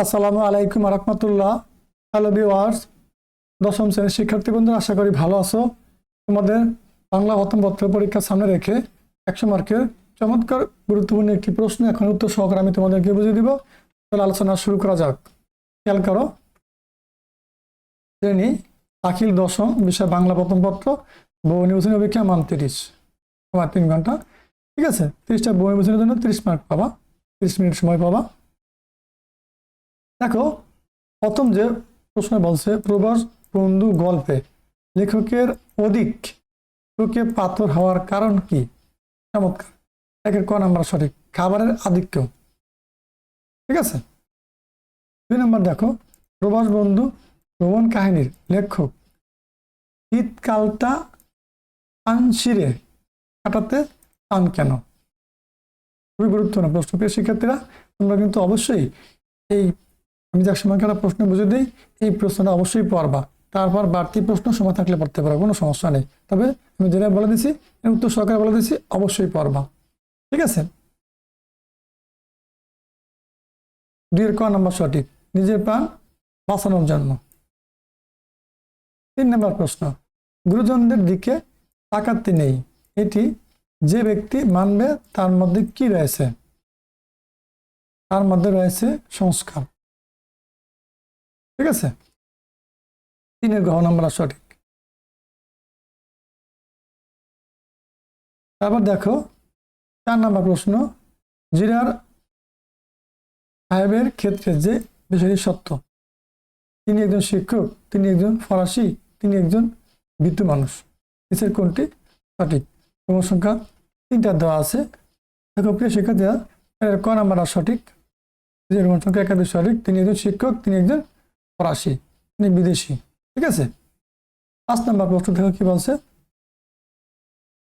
আসসালামু আলাইকুম রহমতুল্লাহ। Hello viewers, দশম শ্রেণীর শিক্ষার্থী বন্ধুরা, আশা করি ভালো আছো। তোমাদের বাংলা প্রথম পত্র পরীক্ষা সামনে রেখে 100 মার্কের চমৎকার গুরুত্বপূর্ণ একটি প্রশ্ন এখন উত্তর সহকারে আমি তোমাদেরকে বুঝিয়ে দিব। তাহলে আলোচনা শুরু করা যাক। খেয়াল করো, শ্রেণী দাখিল দশম, বিষয় বাংলা প্রথম পত্র, বহু নির্বাচনী অপেক্ষা মান 30, আমার 3 ঘন্টা। ঠিক আছে, 30টা বহু নির্বাচনের জন্য 30 মার্ক পাবা, 30 মিনিট সময় পাবা। দেখো, প্রথম যে প্রশ্ন বলছে, প্রবাস বন্ধু গল্পে লেখকের অধিক চোখে পাথর হওয়ার কারণ কি? চমৎকার, একের ক নাম্বার সঠিক, খাবারের আধিক্য। ঠিক আছে। 2 নম্বর দেখো, প্রবাস বন্ধু ভ্রমণ কাহিনীর লেখক শীতকালটা আনশিরে কাটাতে চান কেন? খুবই গুরুত্বপূর্ণ প্রশ্ন। প্রিয় শিক্ষার্থীরা, তোমরা কিন্তু অবশ্যই এই আমি যার সময় একটা প্রশ্ন বুঝে দিই, এই প্রশ্নটা অবশ্যই পড়বা। তারপর বাড়তি প্রশ্ন সময় থাকলে পড়তে পারো, কোনো সমস্যা নেই। তবে আমি যেটা বলে দিছি, উত্তর সহকারে বলে দিছি, অবশ্যই পড়বা। ঠিক আছে। 2 এর ক নম্বর সঠিক, নিজের প্রাণ বাঁচানোর জন্য। 3 নম্বর প্রশ্ন, গুরুজনদের দিকে তাকাতে নেই, এটি যে ব্যক্তি মানবে তার মধ্যে কি রয়েছে? তার মধ্যে রয়েছে সংস্কার। ঠিক আছে। 3 এর ঘ নম্বর সঠিক। তারপর দেখো 4 নম্বর প্রশ্ন, জিরার সাহেবের ক্ষেত্রে যে বিষয়টি সত্য, তিনি একজন শিক্ষক, তিনি একজন ফরাসি, তিনি একজন বিদ্যু মানুষ, নিচের কোনটি সঠিক? ক্রম সংখ্যা 3টা দেওয়া আছে। দেখো প্রিয় শিক্ষার্থীরা, এর ক নাম্বার সঠিক, ক্রম সংখ্যা 1 সঠিক, তিনি একজন শিক্ষক, তিনি একজন ফরাসি, তিনি বিদেশি। ঠিক আছে। 5 নম্বর প্রশ্ন দেখো কি বলছে,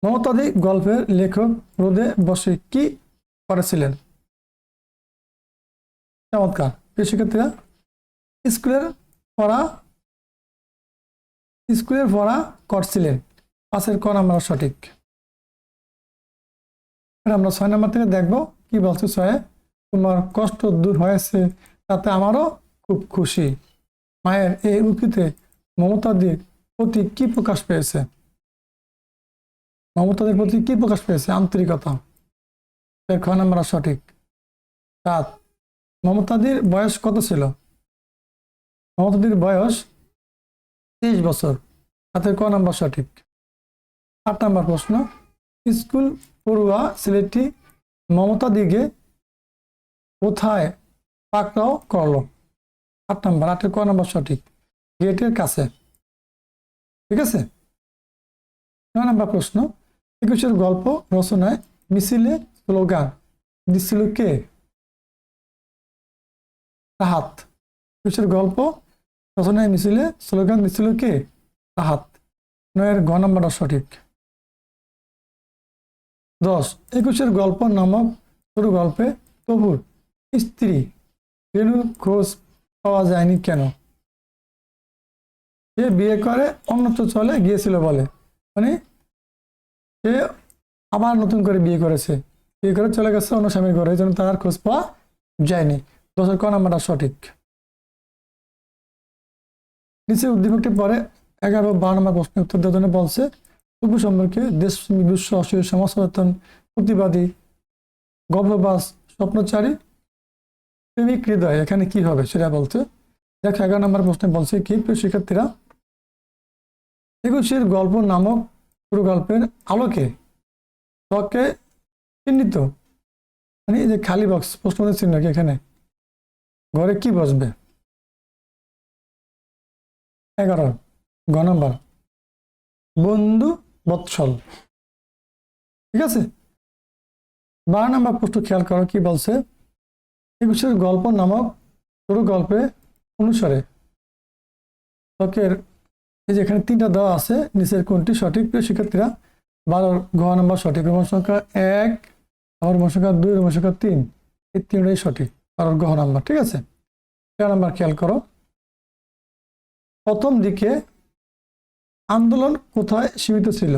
মমতাদি গল্পের লেখক রোদে বসে কি করেছিলেন? চমৎকার। প্রিয় শিক্ষার্থীরা, স্কুলের পড়া করছিলেন। 5 এর ক নাম্বার সঠিক। আমরা 6 নম্বর থেকে দেখবো কি বলছে। 6, তোমার কষ্ট দূর হয়েছে তাতে আমারও খুব খুশি। মায়ের এই উক্তিতে মমতাদির প্রতি কি প্রকাশ পেয়েছে? মমতাদের প্রতি কি প্রকাশ পেয়েছে? আন্তরিকতা। এর খ নাম্বার সঠিক। 7, মমতাদির বয়স কত ছিল? মমতাদির বয়স 23 বছর। তাতে ক নাম্বার সঠিক। 8 নম্বর প্রশ্ন, স্কুল পড়ুয়া ছেলেটি মমতাদিকে কোথায় পাকড়াও করলো? 8 নম্বর, 8 এর ক নাম্বার সঠিক, গেটের কাছে। ঠিক আছে। 9 নম্বর প্রশ্ন, 21 গল্প রচনায় মিছিলে স্লোগান দিচ্ছিল কে? রাহাত। 21 গল্প রচনায় মিছিলে স্লোগান দিচ্ছিল কে? রাহাত। 9 এর ঘ নম্বরটা সঠিক। 10, 21 গল্প নামক ছোট গল্পে তবুর স্ত্রী রেণুর খোঁজ পাওয়া যায়নি কেন? সে বিয়ে করে অন্যত্র চলে গিয়েছিল বলে, মানে সে আবার নতুন করে বিয়ে করেছে, বিয়ে করে চলে গেছে অন্য স্বামীর ঘরে, এই জন্য তার খোঁজ পাওয়া যায়নি। 10 এর ক নাম্বারটা সঠিক। নিচে উদ্দীপকটি পরে 11 ও 12 নম্বর প্রশ্নের উত্তর দেওয়ার জন্য বলছে, তবু সম্পর্কে দেশ বিশ্ব অসুর সমাজ সচেতন প্রতিবাদী গল্পবাস স্বপ্নচারী প্রেমিক হৃদয়, এখানে কি হবে সেটা বলছে। দেখো 11 নম্বর প্রশ্নে বলছে কি, প্রিয় শিক্ষার্থীরা, 21 গল্প নামক পুরো গল্পের আলোকে ত্বকে চিহ্নিত, মানে এই যে খালি বক্স প্রশ্নের চিহ্ন কি, এখানে ঘরে কি বসবে? 11 গ নম্বর, বন্ধু বৎসল। ঠিক আছে। 12 নম্বর প্রশ্ন খেয়াল করো কি বলছে, 21 গল্প নামক পুরো গল্পে অনুসারে ত্বকের, এই যে এখানে 3টা দেওয়া আছে, নিচের কোনটি সঠিক? প্রিয় শিক্ষার্থীরা, 12 ঘ নম্বর সঠিক, রোমান সংখ্যা 1, আবার রোমান সংখ্যা 2, রোমান সংখ্যা 3, এই 3টাই সঠিক, 12 ঘ নম্বর। ঠিক আছে। 13 নম্বর খেয়াল করো, প্রথম দিকে আন্দোলন কোথায় সীমিত ছিল?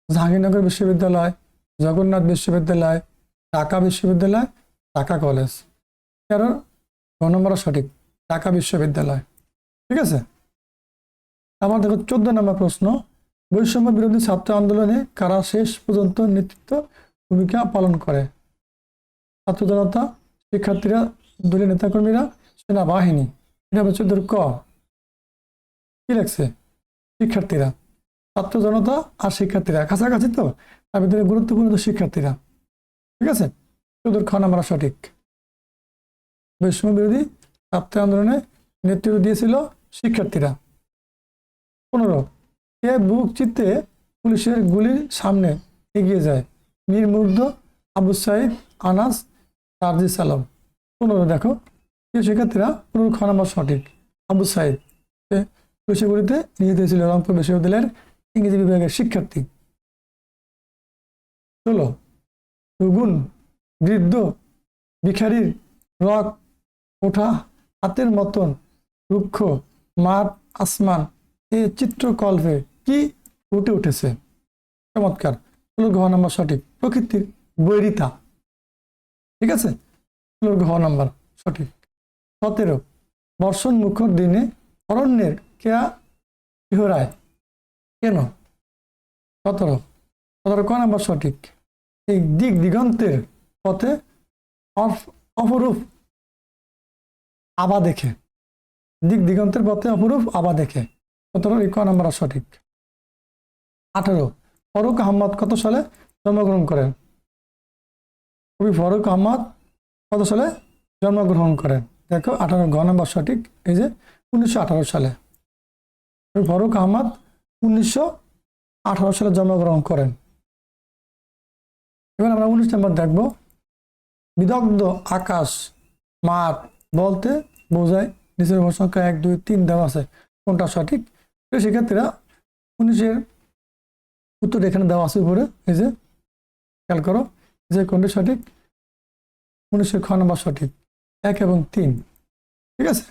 জাহাঙ্গীরনগর বিশ্ববিদ্যালয়, জগন্নাথ বিশ্ববিদ্যালয়, ঢাকা বিশ্ববিদ্যালয়, ঢাকা কলেজ। 13 গ নম্বর সঠিক, ঢাকা বিশ্ববিদ্যালয়। ঠিক আছে, আবার দেখো 14 নম্বর প্রশ্ন, বৈষম্য বিরোধী ছাত্র আন্দোলনে কারা শেষ পর্যন্ত নেতৃত্ব ভূমিকা পালন করে? ছাত্র জনতা, শিক্ষার্থীরা, দলীয় নেতাকর্মীরা, সেনাবাহিনী। এটা হচ্ছে 14 ক। কি লাগছে? শিক্ষার্থীরা। ছাত্র জনতা আর শিক্ষার্থীরা কাছাকাছি, তো তার ভিতরে গুরুত্বপূর্ণ তো শিক্ষার্থীরা। ঠিক আছে, 14 খ নাম্বার সঠিক। বৈষম্য বিরোধী ছাত্র আন্দোলনে নেতৃত্ব দিয়েছিল শিক্ষার্থীরা। 15, কে বুক চিত্তে পুলিশের গুলির সামনে এগিয়ে যায়? মীর মুগ্ধ, আবু সাইদ, আনাস, তারজিস আলম। 15 দেখো, শিক্ষার্থীরা 15 খ নাম্বার সঠিক, আবু সাইদ। পুলিশের গুলিতে নিহত হয়েছিল রংপুর বিশ্ববিদ্যালয়ের ইংরেজি বিভাগের শিক্ষার্থী। 16, রুগুন, বৃদ্ধ, ভিখারির রক ওঠা হাতের মতন রুক্ষ মাঠ আসমান এ চিত্রকল্পে কি ফুটে উঠেছে? চমৎকার। 16 ঘ নম্বর সঠিক, প্রকৃতির বৈরিতা। ঠিক আছে, 16 ঘ নম্বর সঠিক। 17, বর্ষণ মুখর দিনে অরণ্যের কেয়া শিহরায় কেন? 17 ক নম্বর সঠিক, এই দিক দিগন্তের পথে অপরূপ আবা দেখে। দিক দিগন্তের পথে অপরূপ আবা দেখে। 17 ক নম্বর সঠিক। 18, ফারুক আহমদ কত সালে জন্মগ্রহণ করেন? কবি ফারুক আহমদ কত সালে জন্মগ্রহণ করেন? দেখো 18 ঘ নম্বর সঠিক, এই যে 1918 সালে। ফারুক আহমদ 1918 সালে জন্মগ্রহণ করেন। এবার আমরা 19 নম্বর দেখব, বিদগ্ধ আকাশ মাঠ বলতে বোঝায় নিচের সংখ্যা 1, 2, 3 দেওয়া আছে, কোনটা সঠিক? সেক্ষেত্রে 19-এর উত্তর এখানে দেওয়া আছে উপরে, এই যে খেয়াল করো যে কোনটি সঠিক। 19-এর খ নম্বর সঠিক, 1 এবং 3। ঠিক আছে,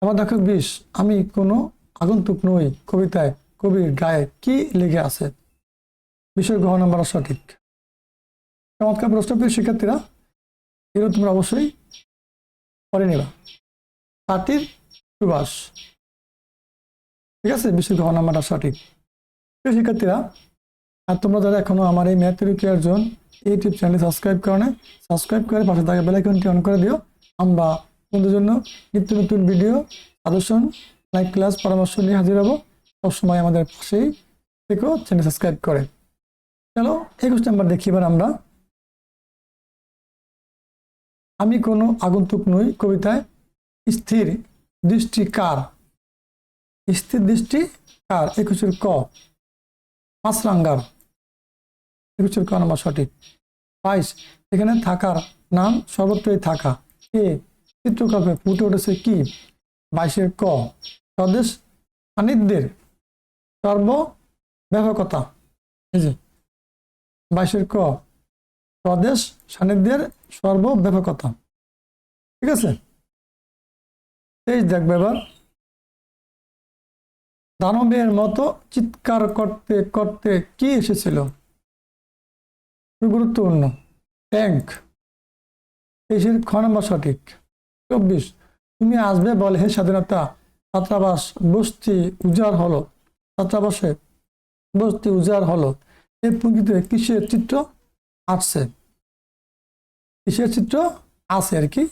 আবার দেখো 20, আমি কোনো আগন্তুক নই কবিতায় কবির গায়ে কি লেগে আছে? 20-এর ঘ নম্বর সঠিক। চমৎকার প্রশ্ন, প্রিয় শিক্ষার্থীরা, এগুলো তোমরা অবশ্যই পড়ে নেবা। পাটির সুবাস। ঠিক আছে, 20-এর ঘ নাম্বারটা সঠিক। প্রিয় শিক্ষার্থীরা, আর তোমরা যারা এখনো আমার এই math care zone YouTube channel subscribe subscribe করে পাশে থাকা বেল আইকনটি অন করে দিও। আমরা তোমাদের জন্য নিত্য নতুন ভিডিও, সাজেশন, লাইভ ক্লাস, পরামর্শ নিয়ে হাজির হবো। সবসময় আমাদের পাশেই থেকো, চ্যানেল সাবস্ক্রাইব করে। চলো 21 নাম্বার দেখি এবার আমরা। আমি কোনো আগন্তুক নই কবিতায় স্থির দৃষ্টি কার? স্থির দৃষ্টি কার? 21-এর ক, মাছরাঙ্গার। 21-এর ক নম্বর সঠিক। 22, এখানে থাকার নাম সর্বত্রই থাকা এ চিত্রকল্পে ফুটে উঠেছে কি? 22-এর ক, স্বদেশ সান্নিধ্যের সর্বব্যাপকতা। এই যে 22-এর ক, স্বদেশ সান্নিধ্যের সর্বব্যাপকতা। ঠিক আছে, 23 দেখবে এবার, দানবের মতো চিৎকার করতে করতে কি এসেছিল? গুরুত্বপূর্ণ, ট্যাঙ্ক। 23-এর খ নম্বর সঠিক। 24, তুমি আসবে বলে হে স্বাধীনতা, ছাত্রাবাস বস্তি উজাড় হলো, ছাত্রাবাসে বস্তি উজাড় হলো, এই প্রকৃতিতে কিসের চিত্র আসছে? কিসের চিত্র আছে আর কি?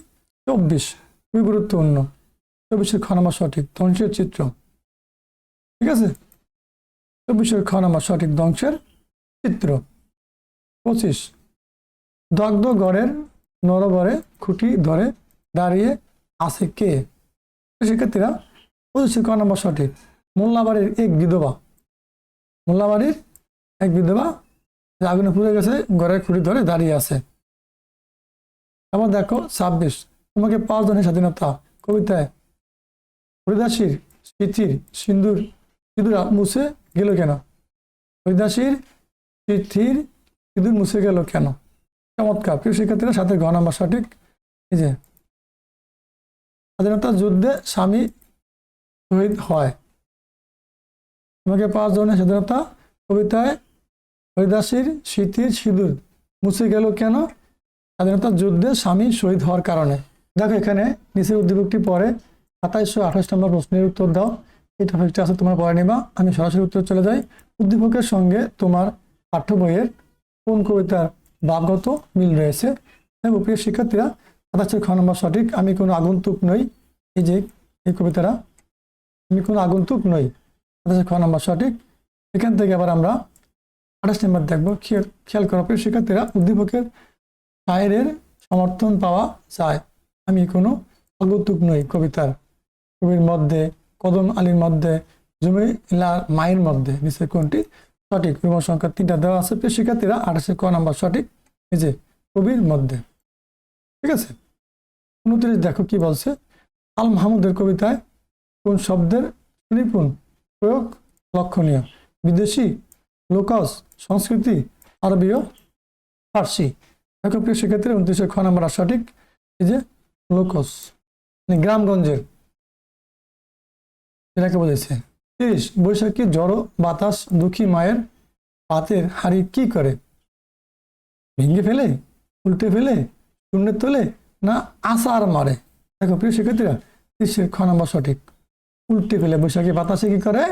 24, খুবই গুরুত্বপূর্ণ। 24-এর খ নম্বর সঠিক, ধ্বংসের চিত্র। ঠিক আছে, 24-এর খ নম্বর সঠিক, ধ্বংসের চিত্র। 25, দগ্ধ গড়ের নরবরে খুঁটি ধরে দাঁড়িয়ে আছে কে? শিক্ষার্থীরা 25-এর ক নম্বর সঠিক, মোল্লাবাড়ির এক বিধবা। মোল্লাবাড়ির এক বিধবা আগুনে পুড়ে গেছে, ঘরের খুঁটি ধরে দাঁড়িয়ে আছে। আবার দেখো 26, তোমাকে 5 জনের স্বাধীনতা কবিতায় হরিদাসীর স্মৃতির সিঁদুর মুছে গেল কেন? হরিদাসীর স্মৃতির সিঁদুর মুছে গেল কেন? চমৎকার, প্রিয় শিক্ষার্থীরা, সাথে ঘ নম্বর সঠিক। এই যে স্বাধীনতা যুদ্ধে স্বামী শহীদ হয়। তোমাকে 5 জনের স্বাধীনতা কবিতায় হরিদাসীর স্মৃতির সিঁদুর মুছে গেল কেন? স্বাধীনতা যুদ্ধে স্বামী শহীদ হওয়ার কারণে। দেখো এখানে নিচের উদ্দীপকটি পরে 2728 নম্বর প্রশ্নের উত্তর দাও। এই টপিকটা আছে তোমরা পড়ে নিবা। আমি সরাসরি উত্তর চলে যাই। উদ্দীপকের সঙ্গে তোমার পাঠ্য বইয়ের কোন কবিতার ভাবগত মিল রয়েছে? দেখো প্রিয় শিক্ষার্থীরা, 27 খ নম্বর সঠিক। আমি কোনো আগন্তুক নই। এই যে এই কবিতাটা, আমি কোনো আগন্তুক নই, 27 খ নম্বর সঠিক। এখান থেকে আবার আমরা 28 নম্বর দেখবো। খেয়াল করো প্রিয় শিক্ষার্থীরা, উদ্দীপকের শায়েরের সমর্থন পাওয়া যায়। আমি কোনো আগন্তুক নই কবিতার কবির মধ্যে, কদম আলীর মধ্যে, জুমিলার মায়ের মধ্যে নিচে কোনটি সঠিক? রোমান সংখ্যা 3টা দেওয়া আছে প্রিয় শিক্ষার্থীরা। 28 ক নম্বর সঠিক, এই যে কবির মধ্যে। ঠিক আছে, 29 দেখো কি বলছে। আল মাহমুদের কবিতায় কোন শব্দের সুনিপুণ প্রয়োগ লক্ষণীয়? বিদেশি, লোকজ, সংস্কৃতি, আরবীয়, ফার্সি। দেখো প্রিয় শিক্ষার্থীরা, 29 খ নম্বর সঠিক, এই যে লোকজ, মানে গ্রামগঞ্জের, এটাকে বোঝাইছে। 30 বৈশাখী ঝড়ো বাতাস দুঃখী মায়ের পাতের হাড়ি কি করে? ভেঙে ফেলে, উল্টে ফেলে, শূন্যে তোলে, না আচার মারে? দেখো প্রিয় শিক্ষার্থীরা, 30 খ নম্বর সঠিক, উল্টে ফেলে। বৈশাখী বাতাসে কি করে?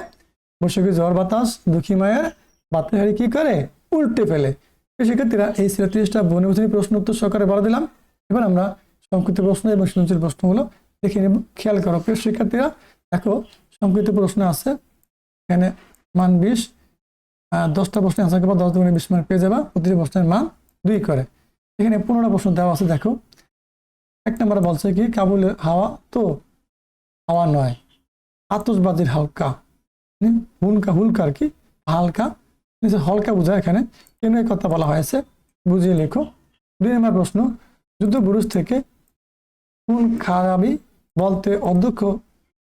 বৈশাখী ঝড় বাতাস দুঃখী মায়ের পাতের হাড়ি কি করে? উল্টে ফেলে। প্রিয় শিক্ষার্থীরা, এই 30টা বনবিধানী প্রশ্ন উত্তর সহকারে বলে দিলাম। এবার আমরা সংক্ষিপ্ত প্রশ্ন এবং সৃজনশীল প্রশ্নগুলো দেখে নেব। খেয়াল করো প্রিয় শিক্ষার্থীরা, দেখো সংক্ষিপ্ত প্রশ্ন আছে এখানে মান 20, 10টা প্রশ্নের আনসার করবা, 10 দুগুণে 20 মার্ক পেয়ে যাবা। প্রতিটি প্রশ্নের মান 2 করে। এখানে 15টা প্রশ্ন দেওয়া আছে। দেখো 1 নম্বরে বলছে কি, কাবুলের হাওয়া তো হাওয়া নয়, আতশবাজির হালকা, হুলকা, হুলকার কি হালকা, হলকা বোঝায় এখানে কেন এই কথা বলা হয়েছে, বুঝিয়ে লেখো। 2 নম্বর প্রশ্ন, যুদ্ধ বুরুজ থেকে কোন খারাপি বলতে অধ্যক্ষ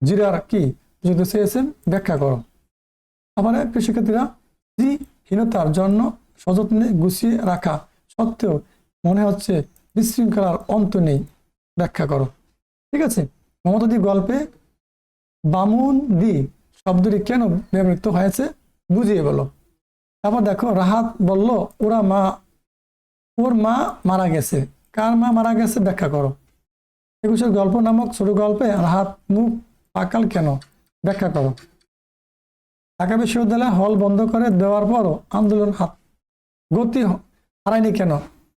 জিরার কি বুঝতে চেয়েছেন, ব্যাখ্যা করো। আবার শিক্ষার্থীরা, হীনতার জন্য সযত্নে গুছিয়ে রাখা সত্ত্বেও মনে হচ্ছে বিশৃঙ্খলার অন্ত নেই, ব্যাখ্যা করো। ঠিক আছে, মমতাদি গল্পে বামুন দি শব্দটি কেন ব্যবহৃত হয়েছে, বুঝিয়ে বলো। তারপর দেখো, রাহাত বলল ওর মা মারা গেছে, কার মা মারা গেছে, ব্যাখ্যা করো। 21 গল্প নামক ছোট গল্পে রাহাত মুখ পাকাল কেন, ব্যাখ্যা করো। ঢাকা বিশ্ববিদ্যালয় হল বন্ধ করে দেওয়ার পরও আন্দোলন গতি হারায়নি কেন,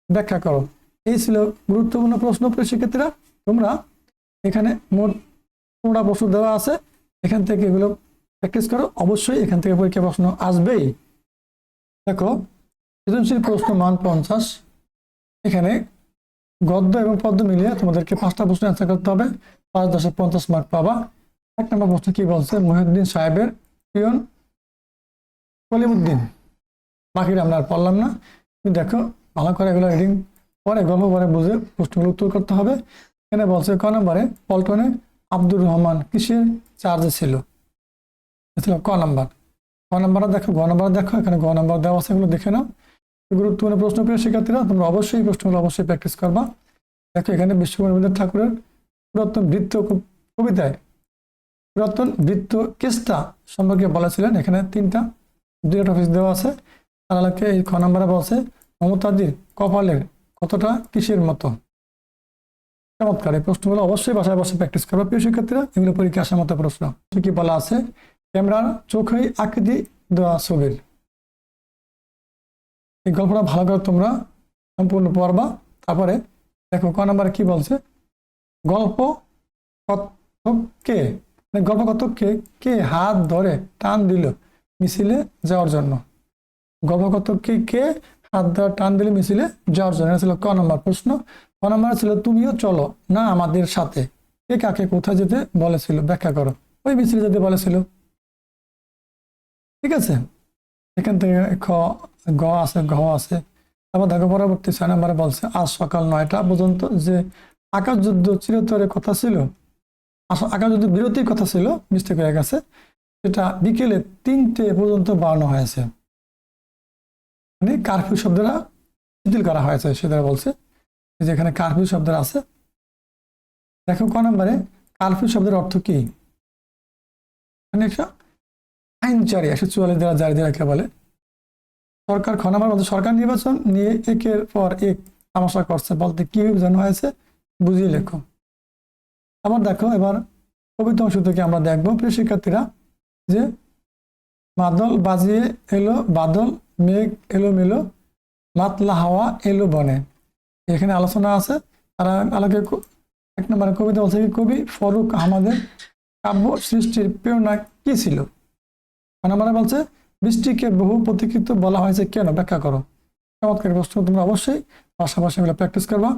ব্যাখ্যা করো। এই ছিল গুরুত্বপূর্ণ প্রশ্ন প্রিয় শিক্ষার্থীরা। তোমরা এখানে মোট 15টা প্রশ্ন দেওয়া আছে, এখান থেকে এগুলো প্র্যাকটিস করো। অবশ্যই এখান থেকে পরীক্ষা প্রশ্ন আসবেই। দেখো সৃজনশীল প্রশ্ন মান 50। এখানে গদ্য এবং পদ্য মিলিয়ে তোমাদেরকে 5টা প্রশ্ন অ্যান্সার করতে হবে। 5 10 50 মার্ক পাবা। 1 নম্বর প্রশ্ন কি বলছে, মহিউদ্দিন সাহেবের পিয়ন কলিমুদ্দিন। বাকিটা আমরা আর পড়লাম না, কিন্তু দেখো ভালো করে এগুলো রিডিং পরে গল্প পরে বুঝে প্রশ্নগুলো উত্তর করতে হবে। এখানে বলছে ক নম্বরে পল্টনে আব্দুর রহমান কিসের চার্জে ছিল, ক নাম্বার। ক নাম্বারটা দেখো, গ নাম্বার দেখো, এখানে গ নাম্বার দেওয়া আছে, এগুলো দেখে নাও। গুরুত্বপূর্ণ প্রশ্ন প্রিয় শিক্ষার্থীরা, তোমরা অবশ্যই এই প্রশ্নগুলো অবশ্যই প্র্যাকটিস করবা। দেখো এখানে বিশ্বকবি রবীন্দ্রনাথ ঠাকুরের পুরাতন বৃত্ত কবিতায় পুরাতন বৃত্ত কেসটা সম্পর্কে বলেছিলেন। এখানে 2টা টপিক দেওয়া আছে। তাহলে এই খ নাম্বারে বলছে মমতাদির কপালের কতটা কিসের মতো। চমৎকার, এই প্রশ্নগুলো অবশ্যই বাসায় বসে প্র্যাকটিস করবে প্রিয় শিক্ষার্থীরা। এগুলো পরীক্ষা আসার মতো প্রশ্ন। কি বলা আছে, ক্যামেরার চোখেই আকৃতি দেওয়া ছবির। এই গল্পটা ভালো করে তোমরা সম্পূর্ণ পড়বা। তারপরে দেখো ক নাম্বারে কি বলছে, গল্প কথককে কে হাত ধরে টান দিল মিছিলে যাওয়ার জন্য। গল্পকথককে কে হাত ধরে টান দিল মিছিলে যাওয়ার জন্য, ছিল ক নম্বর প্রশ্ন। ক নম্বর ছিল তুমিও চলো না আমাদের সাথে, কে কাকে কোথায় যেতে বলেছিল, ব্যাখ্যা করো। ওই মিছিলে যেতে বলেছিল। ঠিক আছে, এখান থেকে গ আছে, ঘ আছে। তারপর দেখো পরবর্তী 6 নম্বরে বলছে আজ সকাল 9টা পর্যন্ত যে আকাশ যুদ্ধ চিরতরে কথা ছিল, আকাশ যুদ্ধ বিরতির কথা ছিল, মিস্টেক হয়ে গেছে, সেটা বিকেলে 3টে পর্যন্ত বাড়ানো হয়েছে। মানে কারফিউ শব্দটা শিথিল করা হয়েছে, সেটা বলছে। যেখানে কারফিউ শব্দটা আছে, দেখো ক নম্বরে কারফিউ শব্দের অর্থ কি, মানে একটা আইন জারি, 144 দ্বারা জারি রাখা বলে। সরকার খ নম্বর বলতে সরকার নির্বাচন নিয়ে একের পর এক তামাশা করছে বলতে কি বোঝানো হয়েছে, বুঝিয়ে লেখো। আবার দেখো এবার কবিতা অংশ থেকে আমরা দেখবো প্রিয় শিক্ষার্থীরা যে মাদল বাজিয়ে এলো বাদল, মেঘ এলো মেলো, মাতলা হাওয়া এলো বনে। এখানে আলোচনা আছে। তারা আলোকে 1 নম্বরে কবিতা বলছে কি, কবি ফরুক আহমদের কাব্য সৃষ্টির প্রেরণা কি ছিল? 2 নম্বরে বলছে বৃষ্টিকে বহু প্রতীক্ষিত বলা হয়েছে কেন, ব্যাখ্যা করো। চমৎকার প্রশ্ন, তোমরা অবশ্যই পাশাপাশি প্র্যাকটিস করবা।